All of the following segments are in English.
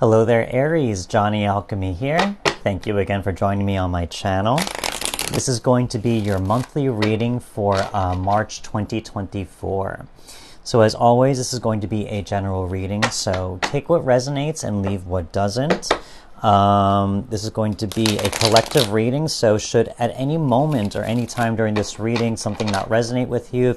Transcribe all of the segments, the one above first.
Hello there, Aries. Johnny Alchemy here. Thank you again for joining me on my channel. This is going to be your monthly reading for March 2024. So as always, this is going to be a general reading, so take what resonates and leave what doesn't. This is going to be a collective reading, so should at any moment or any time during this reading something not resonate with you,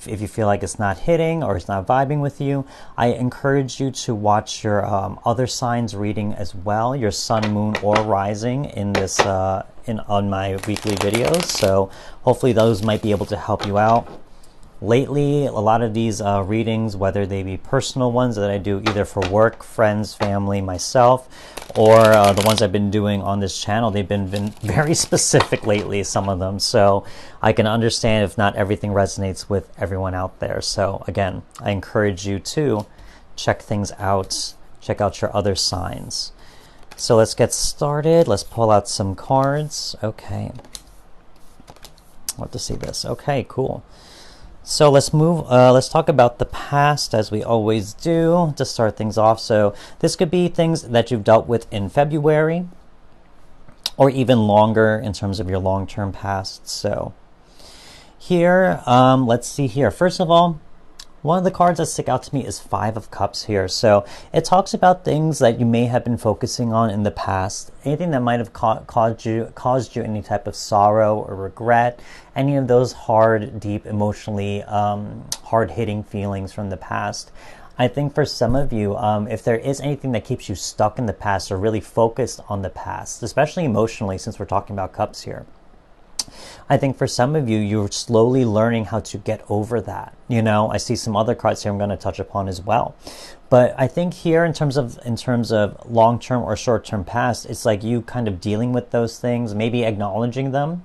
if you feel like it's not hitting or it's not vibing with you, I encourage you to watch your other signs reading as well, your sun, moon, or rising in this on my weekly videos. So hopefully those might be able to help you out. Lately, a lot of these readings, whether they be personal ones that I do either for work, friends, family, myself, or the ones I've been doing on this channel, they've been very specific lately, some of them. So I can understand if not everything resonates with everyone out there. So again, I encourage you to check things out, check out your other signs. So let's get started. Let's pull out some cards. Okay. Love to see this. Okay, cool. So let's talk about the past as we always do to start things off. So this could be things that you've dealt with in February or even longer in terms of your long-term past. So here, let's see here. First of all, one of the cards that stick out to me is Five of Cups here. So it talks about things that you may have been focusing on in the past, anything that might have caused you any type of sorrow or regret, any of those hard, deep, emotionally hard-hitting feelings from the past. I think for some of you, if there is anything that keeps you stuck in the past or really focused on the past, especially emotionally, since we're talking about cups here, I think for some of you, you're slowly learning how to get over that. You know, I see some other cards here I'm going to touch upon as well. But I think here in terms of long-term or short-term past, it's like you kind of dealing with those things, maybe acknowledging them,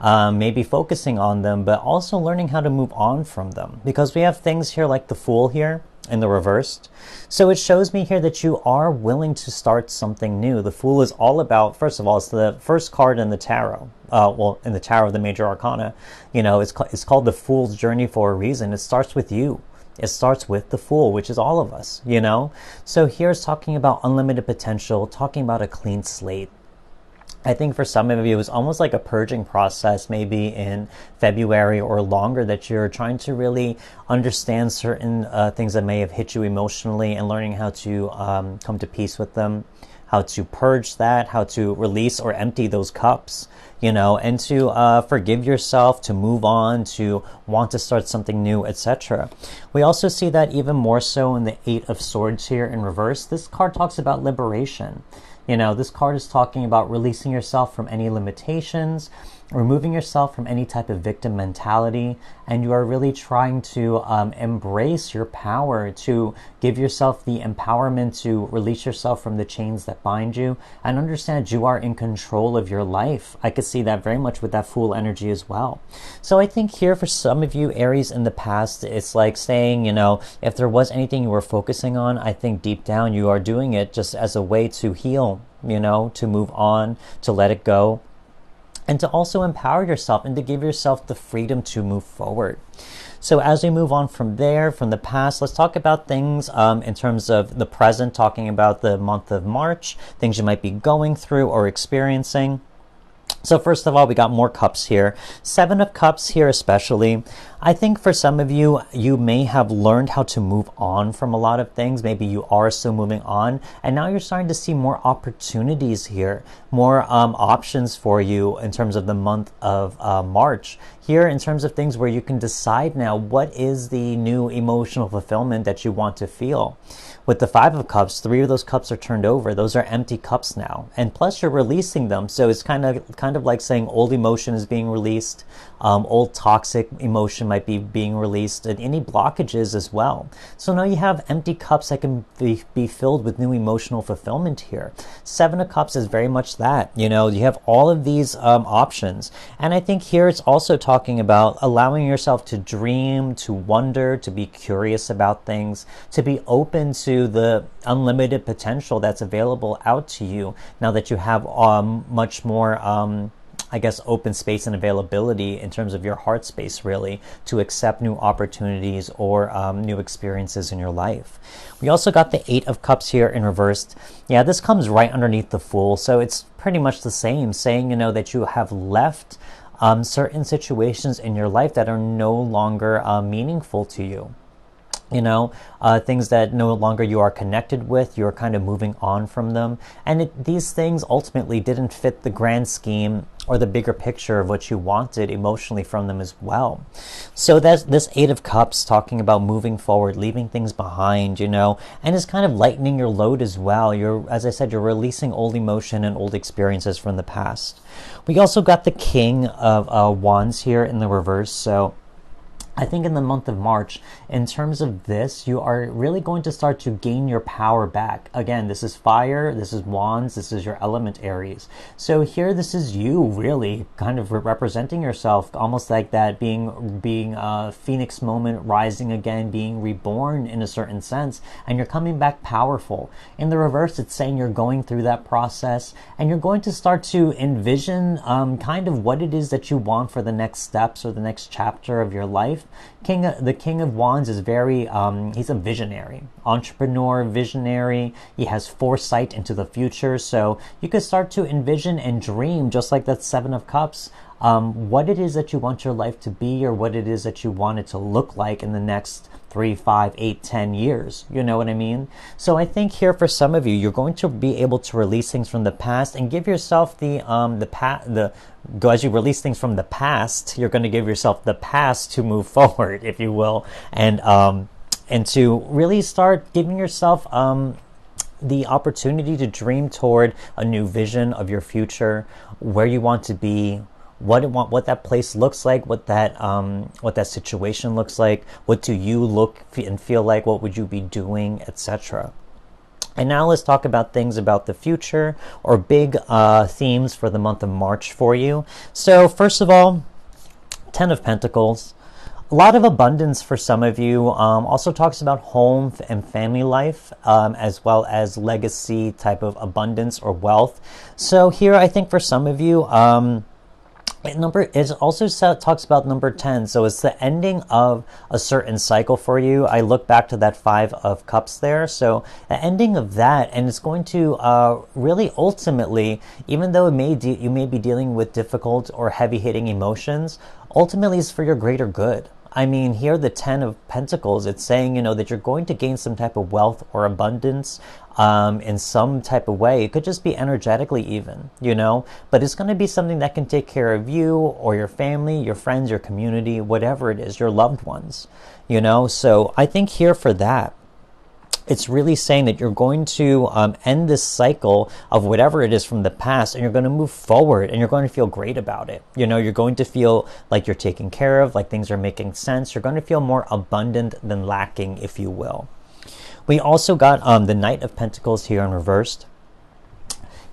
maybe focusing on them, but also learning how to move on from them. Because we have things here like the Fool here in the reversed. So it shows me here that you are willing to start something new. The Fool is all about, first of all, it's the first card in the tarot. Well, in the Tarot of the Major Arcana, you know, it's called the Fool's Journey for a reason. It starts with you. It starts with the Fool, which is all of us, you know. So here's talking about unlimited potential, talking about a clean slate. I think for some of you, it was almost like a purging process, maybe in February or longer, that you're trying to really understand certain things that may have hit you emotionally and learning how to come to peace with them, how to purge that, how to release or empty those cups, you know, and to forgive yourself, to move on, to want to start something new, etc. We also see that even more so in the Eight of Swords here in reverse. This card talks about liberation. You know, this card is talking about releasing yourself from any limitations, removing yourself from any type of victim mentality, and you are really trying to embrace your power, to give yourself the empowerment to release yourself from the chains that bind you and understand you are in control of your life. I could see that very much with that Fool energy as well. So I think here for some of you, Aries, in the past, it's like saying, you know, if there was anything you were focusing on, I think deep down you are doing it just as a way to heal, you know, to move on, to let it go, and to also empower yourself and to give yourself the freedom to move forward. So as we move on from there, from the past, let's talk about things in terms of the present, talking about the month of March, things you might be going through or experiencing. So first of all, we got more cups here. Seven of Cups here especially. I think for some of you, you may have learned how to move on from a lot of things. Maybe you are still moving on. And now you're starting to see more opportunities here, more options for you in terms of the month of March. Here in terms of things where you can decide now what is the new emotional fulfillment that you want to feel. With the Five of Cups, three of those cups are turned over. Those are empty cups now. And plus you're releasing them. So it's kind of like saying old emotion is being released. Old toxic emotion might be being released, and any blockages as well. So now you have empty cups that can be filled with new emotional fulfillment here. Seven of Cups is very much that. You know, you have all of these options. And I think here it's also talking about allowing yourself to dream, to wonder, to be curious about things, to be open to the unlimited potential that's available out to you now that you have much more I guess, open space and availability in terms of your heart space, really, to accept new opportunities or new experiences in your life. We also got the Eight of Cups here in reversed. Yeah, this comes right underneath the Fool, so it's pretty much the same, saying, you know, that you have left certain situations in your life that are no longer meaningful to you. You know, things that no longer you are connected with, you're kind of moving on from them. And these things ultimately didn't fit the grand scheme or the bigger picture of what you wanted emotionally from them as well. So that's this Eight of Cups talking about moving forward, leaving things behind, you know, and it's kind of lightening your load as well. You're, as I said, you're releasing old emotion and old experiences from the past. We also got the King of Wands here in the reverse. So I think in the month of March, in terms of this, you are really going to start to gain your power back. Again, this is fire, this is wands, this is your element Aries. So here, this is you really kind of representing yourself, almost like that being a phoenix moment, rising again, being reborn in a certain sense, and you're coming back powerful. In the reverse, it's saying you're going through that process, and you're going to start to envision kind of what it is that you want for the next steps or the next chapter of your life. The King of Wands is very, he's a visionary, entrepreneur, visionary. He has foresight into the future. So you could start to envision and dream, just like that Seven of Cups, what it is that you want your life to be, or what it is that you want it to look like in the next 3, 5, 8, 10 years. You know what I mean? So I think here for some of you, you're going to be able to release things from the past and give yourself as you release things from the past, you're going to give yourself the past to move forward, if you will, and to really start giving yourself the opportunity to dream toward a new vision of your future, where you want to be, what that place looks like, what that situation looks like, what do you look and feel like, what would you be doing, etc. And now let's talk about things about the future, or big themes for the month of March for you. So first of all, Ten of Pentacles. A lot of abundance for some of you. Also talks about home and family life, as well as legacy type of abundance or wealth. So here, I think for some of you, it also talks about number 10. So it's the ending of a certain cycle for you. I look back to that Five of Cups there. So the ending of that, and it's going to really ultimately, even though you may be dealing with difficult or heavy-hitting emotions, ultimately it's for your greater good. I mean, here the Ten of Pentacles, it's saying, you know, that you're going to gain some type of wealth or abundance in some type of way. It could just be energetically even, you know, but it's going to be something that can take care of you or your family, your friends, your community, whatever it is, your loved ones, you know. So I think here for that, it's really saying that you're going to end this cycle of whatever it is from the past, and you're going to move forward, and you're going to feel great about it. You know, you're going to feel like you're taken care of, like things are making sense. You're going to feel more abundant than lacking, if you will. We also got the Knight of Pentacles here in reversed.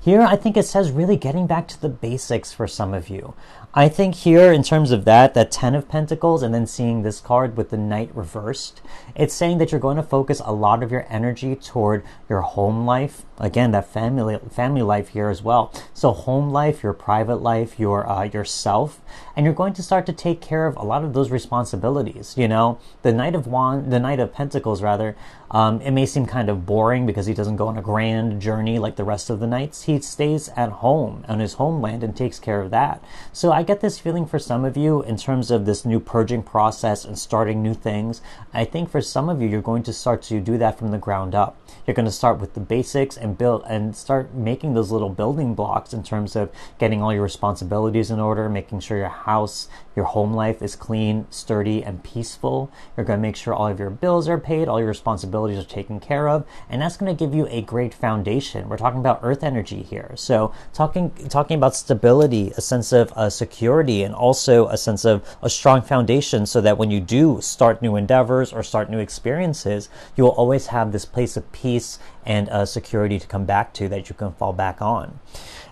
Here, I think it says really getting back to the basics for some of you. I think here, in terms of that Ten of Pentacles, and then seeing this card with the Knight reversed, it's saying that you're going to focus a lot of your energy toward your home life. Again, that family life here as well. So home life, your private life, yourself, and you're going to start to take care of a lot of those responsibilities. You know, the Knight of Pentacles, rather. It may seem kind of boring because he doesn't go on a grand journey like the rest of the knights. He stays at home on his homeland and takes care of that. So I get this feeling for some of you in terms of this new purging process and starting new things. I think for some of you, you're going to start to do that from the ground up. You're going to start with the basics and build and start making those little building blocks in terms of getting all your responsibilities in order, making sure your house, your home life is clean, sturdy, and peaceful. You're going to make sure all of your bills are paid, all your responsibilities are taken care of, and that's going to give you a great foundation. We're talking about earth energy here. So talking about stability, a sense of security, and also a sense of a strong foundation, so that when you do start new endeavors or start new experiences, you will always have this place of peace and security to come back to, that you can fall back on.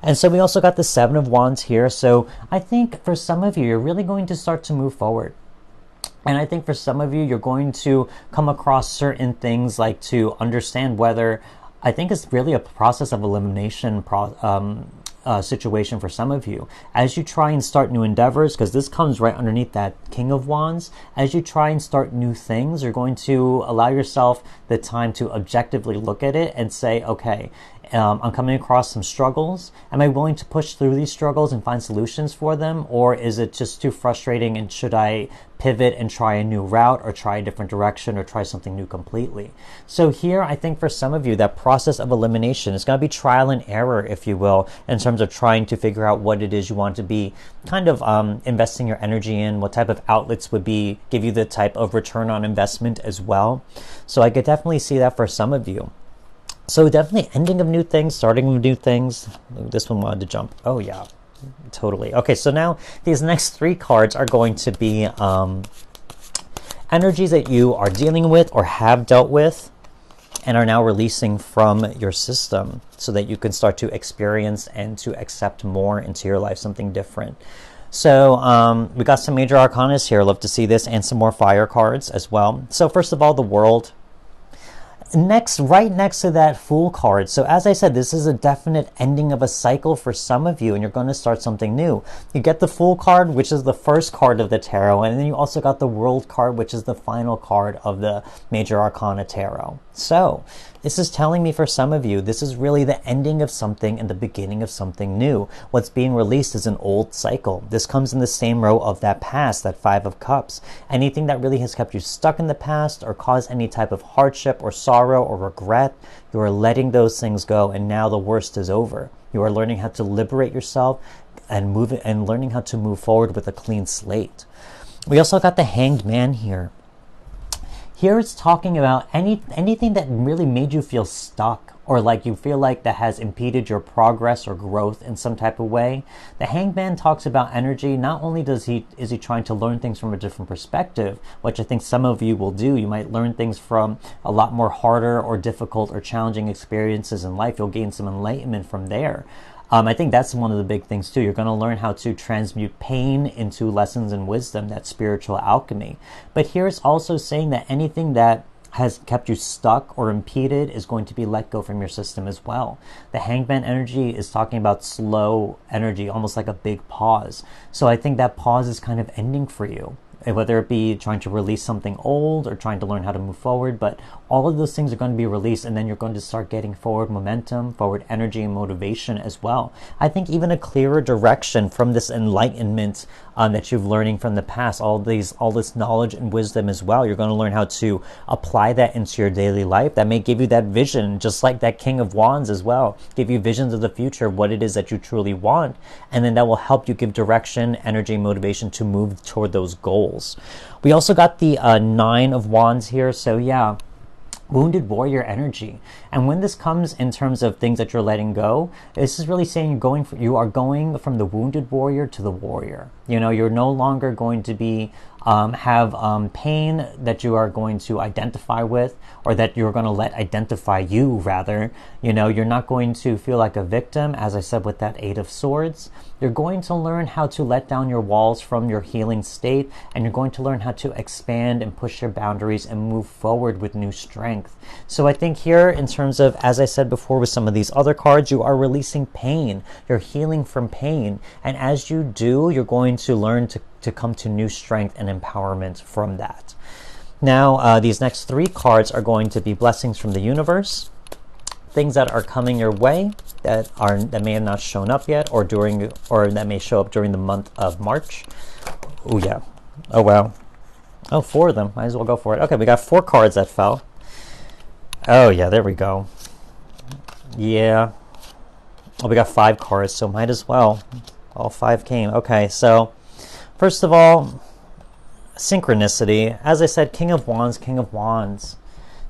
And so we also got the Seven of Wands here. So I think for some of you, you're really going to start to move forward. And I think for some of you, you're going to come across certain things, like to understand whether, I think it's really a process of elimination situation for some of you. As you try and start new endeavors, because this comes right underneath that King of Wands, as you try and start new things, you're going to allow yourself the time to objectively look at it and say, okay, I'm coming across some struggles. Am I willing to push through these struggles and find solutions for them? Or is it just too frustrating, and should I pivot and try a new route, or try a different direction, or try something new completely? So here, I think for some of you, that process of elimination is going to be trial and error, if you will, in terms of trying to figure out what it is you want to be kind of investing your energy in, what type of outlets would give you the type of return on investment as well. So I could definitely see that for some of you. So definitely ending of new things, starting of new things. This one wanted to jump. Oh yeah, totally. Okay, so now these next 3 cards are going to be energies that you are dealing with or have dealt with and are now releasing from your system, so that you can start to experience and to accept more into your life, something different. So we got some major arcanas here. Love to see this, and some more fire cards as well. So first of all, the World. Right next to that Fool card. So as I said, this is a definite ending of a cycle for some of you, and you're going to start something new. You get the Fool card, which is the first card of the tarot, and then you also got the World card, which is the final card of the Major Arcana Tarot. So this is telling me for some of you, this is really the ending of something and the beginning of something new. What's being released is an old cycle. This comes in the same row of that past, that 5 of Cups. Anything that really has kept you stuck in the past or caused any type of hardship or sorrow or regret, you are letting those things go, and now the worst is over. You are learning how to liberate yourself and learning how to move forward with a clean slate. We also got the Hanged Man here. Here it's talking about anything that really made you feel stuck, or like you feel like that has impeded your progress or growth in some type of way. The Hanged Man talks about energy. Not only is he trying to learn things from a different perspective, which I think some of you will do. You might learn things from a lot more harder or difficult or challenging experiences in life. You'll gain some enlightenment from there. I think that's one of the big things too. You're going to learn how to transmute pain into lessons and wisdom, that spiritual alchemy. But here it's also saying that anything that has kept you stuck or impeded is going to be let go from your system as well. The Hangman energy is talking about slow energy, almost like a big pause. So I think that pause is kind of ending for you, whether it be trying to release something old or trying to learn how to move forward. But all of those things are going to be released, and then you're going to start getting forward momentum, forward energy, and motivation as well. I think even a clearer direction from this enlightenment that you've learning from the past, all this knowledge and wisdom as well. You're going to learn how to apply that into your daily life. That may give you that vision, just like that King of Wands as well. Give you visions of the future, of what it is that you truly want, and then that will help you give direction, energy, motivation to move toward those goals. We also got the 9 of Wands here. So yeah, wounded warrior energy. And when this comes in terms of things that you're letting go, this is really saying you are going from the wounded warrior to the warrior. You know, you're no longer going to be have pain that you are going to identify with, or that you're going to let identify you, rather. You know, you're not going to feel like a victim, as I said with that 8 of Swords. You're going to learn how to let down your walls from your healing state, and you're going to learn how to expand and push your boundaries and move forward with new strength. So I think here, in terms of, as I said before with some of these other cards, you are releasing pain. You're healing from pain. And as you do, you're going to learn to come to new strength and empowerment from that. Now, these next 3 cards are going to be blessings from the universe, things that are coming your way that may have not shown up yet, or that may show up during the month of March. Oh yeah. Oh wow. Oh, 4 of them. Might as well go for it. Okay, we got 4 cards that fell. Oh yeah, there we go. Yeah. Oh, we got 5 cards, so might as well. All 5 came. Okay, so first of all, synchronicity. As I said, King of Wands, King of Wands.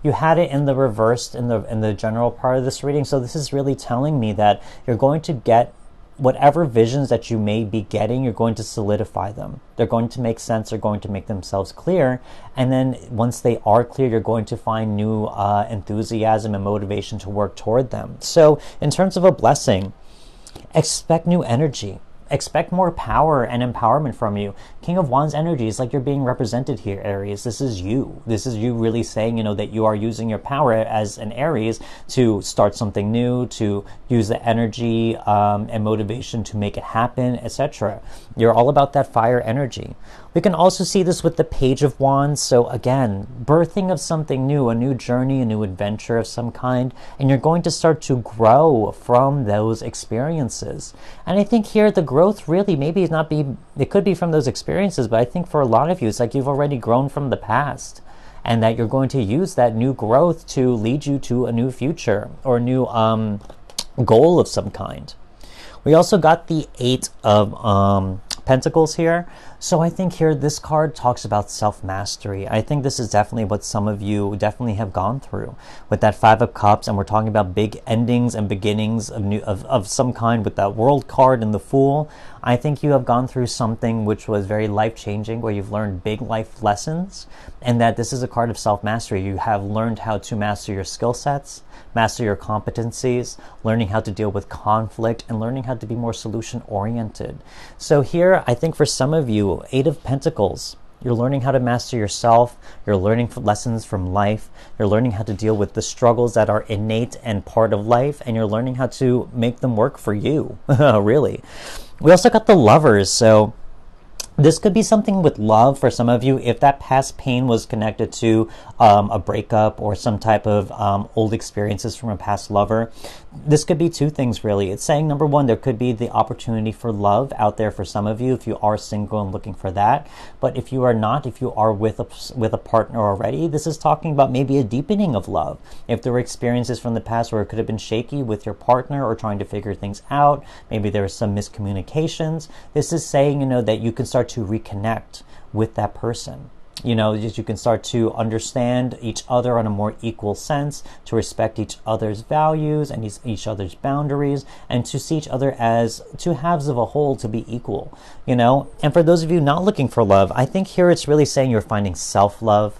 You had it in the reversed in the general part of this reading. So this is really telling me that you're going to get whatever visions that you may be getting, you're going to solidify them. They're going to make sense. They're going to make themselves clear. And then once they are clear, you're going to find new enthusiasm and motivation to work toward them. So in terms of a blessing, expect new energy. expect more power and empowerment from you. King of Wands energy is like you're being represented here, Aries. This is you. This is you really saying, you know, that you are using your power as an Aries to start something new, to use the energy and motivation to make it happen, etc. You're all about that fire energy. We can also see this with the Page of Wands. So again, birthing of something new, a new journey, a new adventure of some kind, and you're going to start to grow from those experiences. And I think here the growth really maybe not be, it could be from those experiences, but I think for a lot of you, it's like you've already grown from the past, and that you're going to use that new growth to lead you to a new future or a new goal of some kind. We also got the Eight of Pentacles here. So I think here this card talks about self-mastery. I think this is definitely what some of you definitely have gone through with that Five of Cups, and we're talking about big endings and beginnings of new of some kind with that World card and the Fool. I think you have gone through something which was very life-changing, where you've learned big life lessons, and that this is a card of self-mastery. You have learned how to master your skill sets, master your competencies, learning how to deal with conflict, and learning how to be more solution-oriented. So here, I think for some of you, Eight of Pentacles, you're learning how to master yourself, you're learning lessons from life, you're learning how to deal with the struggles that are innate and part of life, and you're learning how to make them work for you, really. We also got the Lovers, so this could be something with love for some of you. If that past pain was connected to a breakup or some type of old experiences from a past lover, this could be two things really. It's saying, number one, there could be the opportunity for love out there for some of you if you are single and looking for that. But if you are not, if you are with a partner already, this is talking about maybe a deepening of love. If there were experiences from the past where it could have been shaky with your partner or trying to figure things out, maybe there was some miscommunications, this is saying, you know, that you can start to reconnect with that person. You know, you can start to understand each other on a more equal sense, to respect each other's values and each other's boundaries, and to see each other as two halves of a whole, to be equal, you know. And for those of you not looking for love, I think here it's really saying you're finding self-love.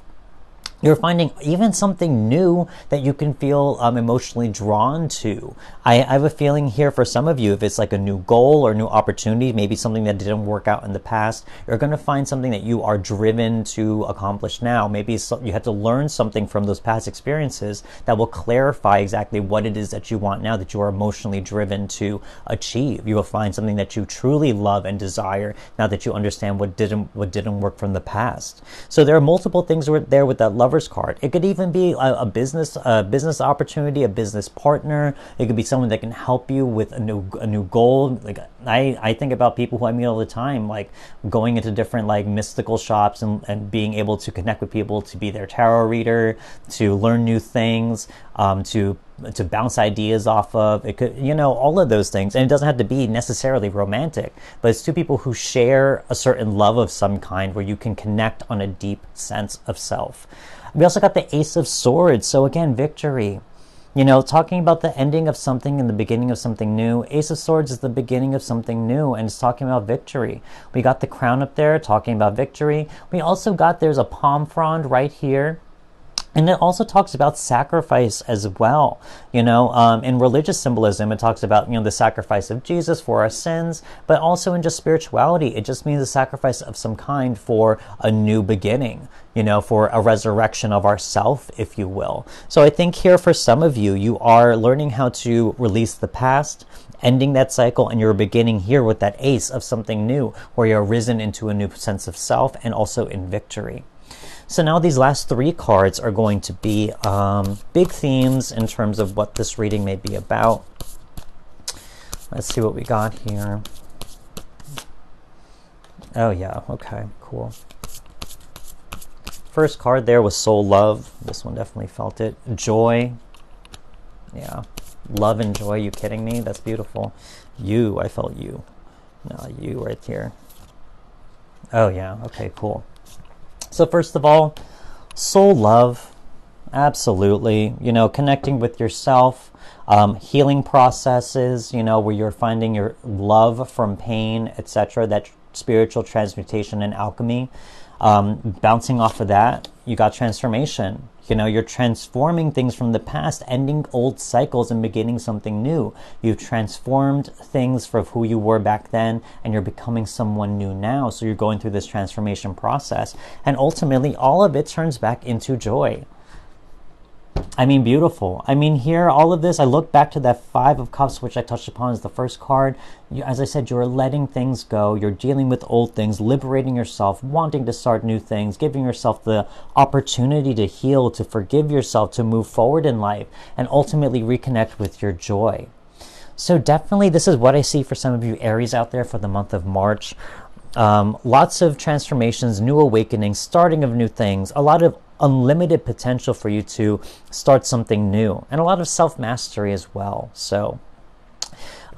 You're finding even something new that you can feel emotionally drawn to. I have a feeling here for some of you, if it's like a new goal or new opportunity, maybe something that didn't work out in the past, you're going to find something that you are driven to accomplish now. Maybe you had to learn something from those past experiences that will clarify exactly what it is that you want now, that you are emotionally driven to achieve. You will find something that you truly love and desire now that you understand what didn't work from the past. So there are multiple things there with that Lover's card. It could even be a business opportunity, a business partner. It could be someone that can help you with a new goal. Like I think about people who I meet all the time, like going into different like mystical shops and being able to connect with people, to be their tarot reader, to learn new things, to bounce ideas off of. It could, you know, all of those things. And it doesn't have to be necessarily romantic, but it's two people who share a certain love of some kind where you can connect on a deep sense of self. We also got the Ace of Swords. So again, victory. You know, talking about the ending of something and the beginning of something new. Ace of Swords is the beginning of something new, and it's talking about victory. We got the crown up there talking about victory. We also got, there's a palm frond right here. And it also talks about sacrifice as well. You know, in religious symbolism, it talks about, you know, the sacrifice of Jesus for our sins, but also in just spirituality, it just means a sacrifice of some kind for a new beginning, you know, for a resurrection of ourself, if you will. So I think here for some of you, you are learning how to release the past, ending that cycle, and you're beginning here with that ace of something new, where you're risen into a new sense of self and also in victory. So now these last three cards are going to be big themes in terms of what this reading may be about. Let's see what we got here. Oh yeah, okay, cool. First card there was soul love. This one definitely felt it. Joy. Yeah, love and joy. You kidding me? That's beautiful. You, I felt you. No, you right here. Oh yeah, okay, cool. So first of all, soul love, absolutely. You know, connecting with yourself, healing processes, you know, where you're finding your love from pain, etc. That spiritual transmutation and alchemy, bouncing off of that. you got transformation. You know, you're transforming things from the past, ending old cycles and beginning something new. You've transformed things from who you were back then, and you're becoming someone new now. So you're going through this transformation process. And ultimately, all of it turns back into joy. I mean, beautiful. I mean, here, all of this, I look back to that Five of Cups, which I touched upon as the first card. As I said, you're letting things go. You're dealing with old things, liberating yourself, wanting to start new things, giving yourself the opportunity to heal, to forgive yourself, to move forward in life, and ultimately reconnect with your joy. So definitely, this is what I see for some of you Aries out there for the month of March. Lots of transformations, new awakenings, starting of new things, a lot of unlimited potential for you to start something new, and a lot of self-mastery as well. So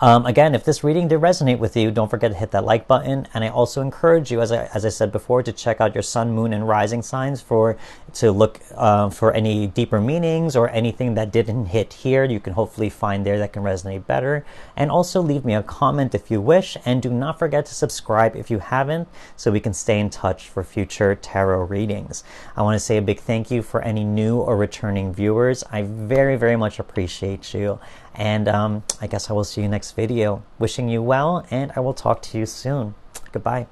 again, if this reading did resonate with you, don't forget to hit that like button. And I also encourage you, as I said before, to check out your sun, moon, and rising signs to look for any deeper meanings or anything that didn't hit here. You can hopefully find there that can resonate better. And also leave me a comment if you wish. And do not forget to subscribe if you haven't, so we can stay in touch for future tarot readings. I want to say a big thank you for any new or returning viewers. I very, very much appreciate you. And I guess I will see you next video. Wishing you well, and I will talk to you soon. Goodbye.